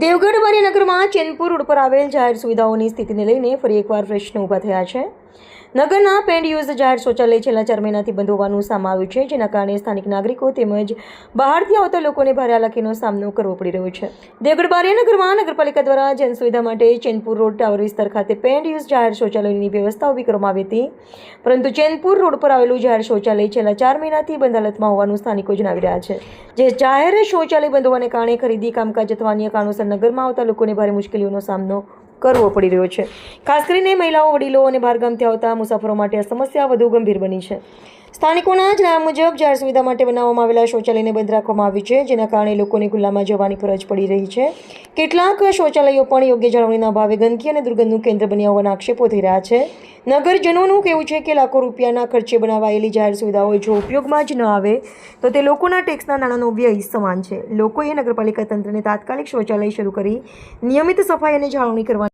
Devgadh વારિયાનગરમાં Chainpur road પર આવેલ જાહેર સુવિધાઓની સ્થિતિને લઈને ફરી એકવાર પ્રશ્નો ઊભા થયા છે. નગરના પેન્ડ યુઝ જાહેર શૌચાલય છેલ્લા 4 મહિનાથી બંધ હોવાનું સામે આવ્યું છે, જેના કારણે સ્થાનિક નાગરિકો તેમજ બહારથી આવતા લોકોને ભારે હાલાકીનો સામનો કરવો પડી રહ્યો છે. દેવગઢ વારિયાનગરમાં નગરપાલિકા દ્વારા જન સુવિધા માટે ચેનપુર રોડ ટાવર વિસ્તાર ખાતે પેન્ડ યુઝ જાહેર શૌચાલયની વ્યવસ્થા ઊભી કરવામાં આવી હતી, પરંતુ ચેનપુર રોડ પર આવેલું જાહેર શૌચાલય છેલ્લા 4 મહિનાથી બંધ હાલતમાં હોવાનું સ્થાનિકો જણાવી રહ્યા છે. જે જાહેર શૌચાલય બંધ હોવાને કારણે ખરીદી કામકાજ અથવા અન્ય કારણોસર નગરમાં આવતા લોકોને ભારે મુશ્કેલીઓનો સામનો કરવો પડી રહ્યો છે. ખાસ કરીને મહિલાઓ, વડીલો અને બહારગામથી આવતા મુસાફરો માટે આ સમસ્યા વધુ ગંભીર બની છે. સ્થાનિકોના જણાવ્યા મુજબ જાહેર સુવિધા માટે બનાવવામાં આવેલા શૌચાલયને બંધ રાખવામાં આવ્યું છે, જેના કારણે લોકોને ખુલ્લામાં જવાની ફરજ પડી રહી છે. કેટલાક શૌચાલયો પણ યોગ્ય જાળવણીના અભાવે ગંદકી અને દુર્ગંધનું કેન્દ્ર બન્યા હોવાના આક્ષેપો થઈ રહ્યા છે. નગરજનોનું કહેવું છે કે લાખો રૂપિયાના ખર્ચે બનાવાયેલી જાહેર સુવિધાઓ જો ઉપયોગમાં જ ન આવે તો તે લોકોના ટેક્સના નાણાંનો વ્યય સમાન છે. લોકોએ નગરપાલિકા તંત્રને તાત્કાલિક શૌચાલય શરૂ કરી નિયમિત સફાઈ અને જાળવણી કરવાની